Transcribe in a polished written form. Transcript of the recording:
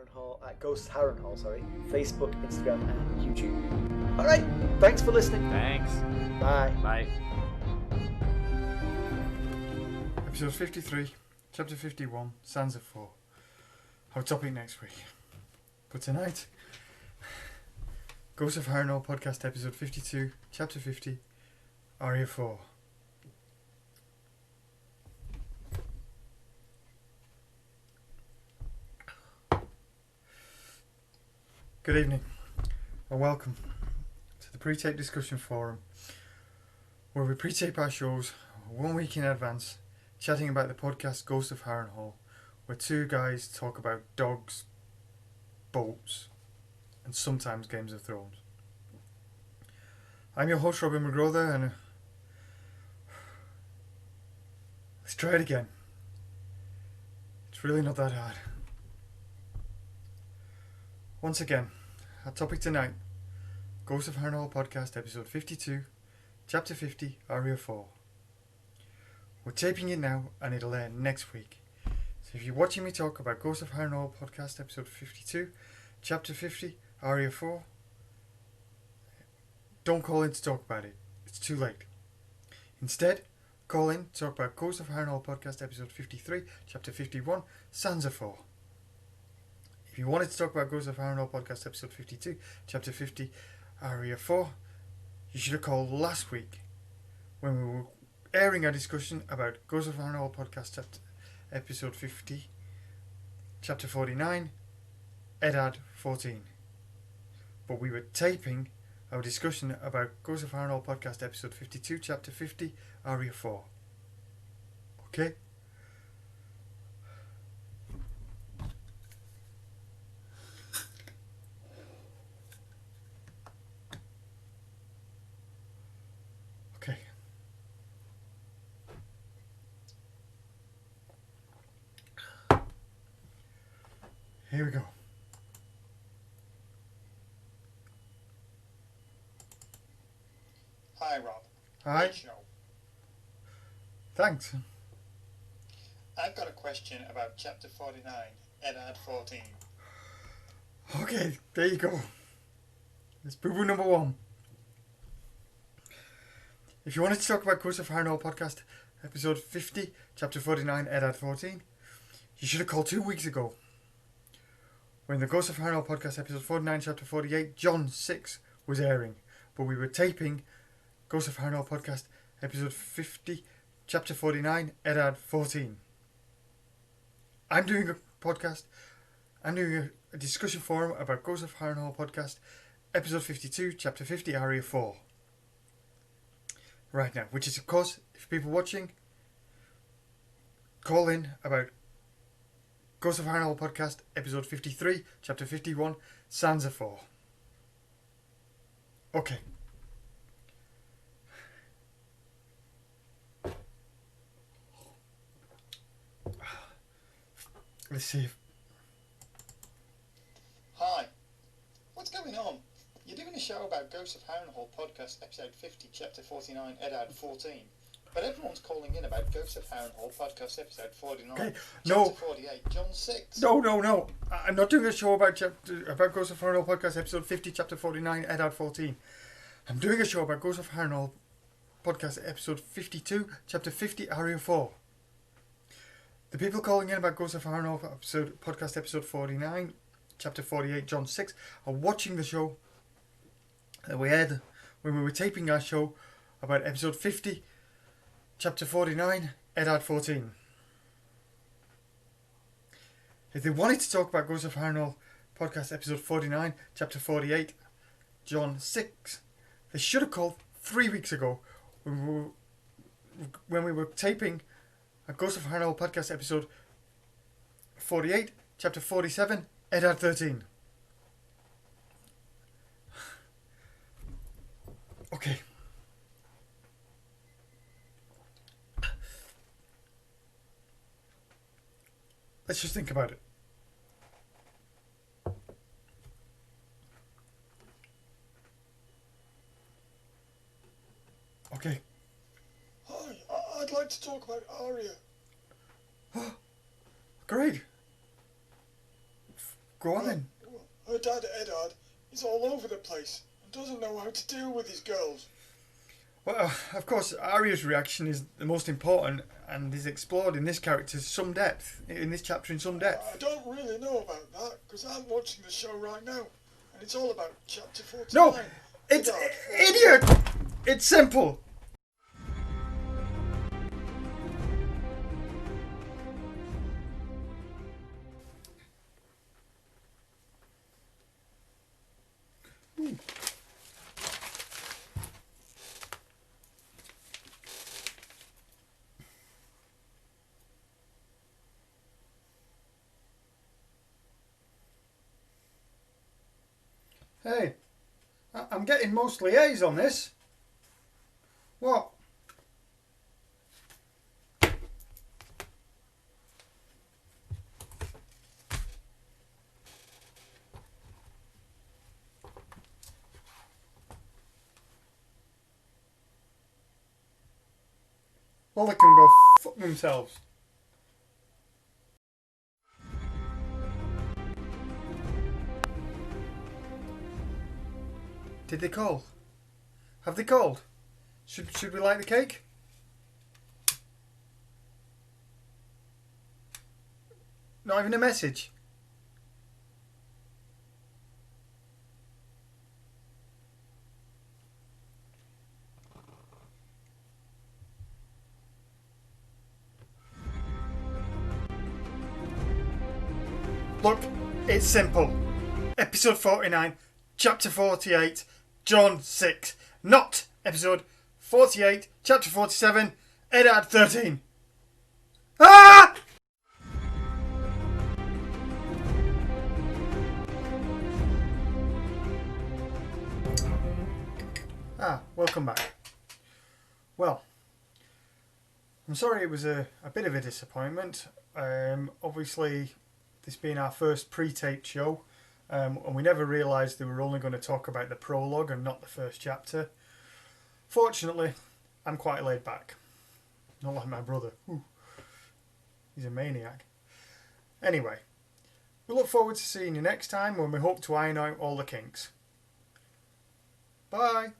Harrenhal at Ghost Harrenhal, sorry, Facebook, Instagram, and YouTube. All right, thanks for listening. Thanks. Bye. Bye. Episode 53, Chapter 51, Stanza 4. Our topic next week. But tonight, Ghost of Harrenhal Podcast Episode 52, Chapter 50, Aria 4. Good evening, and welcome to the pre-tape discussion forum, where we pre-tape our shows 1 week in advance, chatting about the podcast Ghost of Harrenhal, where two guys talk about dogs, boats, and sometimes Games of Thrones. I'm your host, Robin McGrother, and let's try it again. It's really not that hard. Once again, our topic tonight, Ghost of Harrenhal Podcast Episode 52, Chapter 50, Aria 4. We're taping it now, and it'll air next week. So if you're watching me talk about Ghost of Harrenhal Podcast Episode 52, Chapter 50, Aria 4, don't call in to talk about it. It's too late. Instead, call in to talk about Ghost of Harrenhal Podcast Episode 53, Chapter 51, Stanza 4. If you wanted to talk about Ghost of Harrenhal Podcast Episode 52, Chapter 50, Aria 4, you should have called last week when we were airing our discussion about Ghost of Harrenhal Podcast Episode 50, Chapter 49, Eddard 14. But we were taping our discussion about Ghost of Harrenhal Podcast Episode 52, Chapter 50, Aria 4. Okay? Okay. Here we go. Hi, Rob. Hi. Great show. Thanks. I've got a question about Chapter 49, Eddard 14. Okay, there you go. It's boo-boo number 1. If you wanted to talk about Ghost of Harrenhal Podcast Episode 50, Chapter 49, Eddard 14, you should have called 2 weeks ago, when the Ghost of Harrenhal Podcast Episode 49, Chapter 48, John 6 was airing, but we were taping Ghost of Harrenhal Podcast Episode 50, Chapter 49, Eddard 14. I'm doing a discussion forum about Ghost of Harrenhal Podcast Episode 52, Chapter 50, Aria 4. Right now, which is, of course, if people watching, call in about Ghost of Harrenhal Podcast Episode 53, Chapter 51, Stanza 4. Okay. Let's see if... Hi. What's going on? You're doing a show about Ghost of Harrenhal Podcast Episode 50, Chapter 49, Eddard 14. But everyone's calling in about Ghost of Harrenhal Podcast Episode 49, Okay, Chapter no. 48, John 6. No. I'm not doing a show about Ghost of Harrenhal Podcast Episode 50, Chapter 49, Eddard 14. I'm doing a show about Ghost of Harrenhal Podcast Episode 52, Chapter 50, Aria 4. The people calling in about Ghost of Harrenhal Podcast Episode 49, Chapter 48, John 6, are watching the show that we had when we were taping our show about Episode 50, Chapter 49, Eddard 14. If they wanted to talk about Ghost of Harrenhal Podcast Episode 49, Chapter 48, John 6, they should have called 3 weeks ago when we were taping a Ghost of Harrenhal Podcast Episode 48, Chapter 47, Eddard 13. Okay. Let's just think about it. Okay. Hi, I'd like to talk about Aria. Great. Go on then. Her dad, Eddard, is all over the place and doesn't know how to deal with his girls. Well, of course, Arya's reaction is the most important and is explored in this character's some depth, in this chapter in some depth. I don't really know about that because I'm watching the show right now and it's all about chapter 49. No! It's... Idiot! It's simple! Hey, I'm getting mostly A's on this. What? Well, they can go fuck themselves. Did they call? Have they called? Should we light the cake? Not even a message? Look, it's simple. Episode 49, Chapter 48, John 6. Not Episode 48, Chapter 47, Eddard 13. Ah! Welcome back. Well, I'm sorry it was a bit of a disappointment. Obviously, this being our first pre-taped show, and we never realised they were only going to talk about the prologue and not the first chapter. Fortunately, I'm quite laid back. Not like my brother. Ooh, he's a maniac. Anyway, we look forward to seeing you next time when we hope to iron out all the kinks. Bye!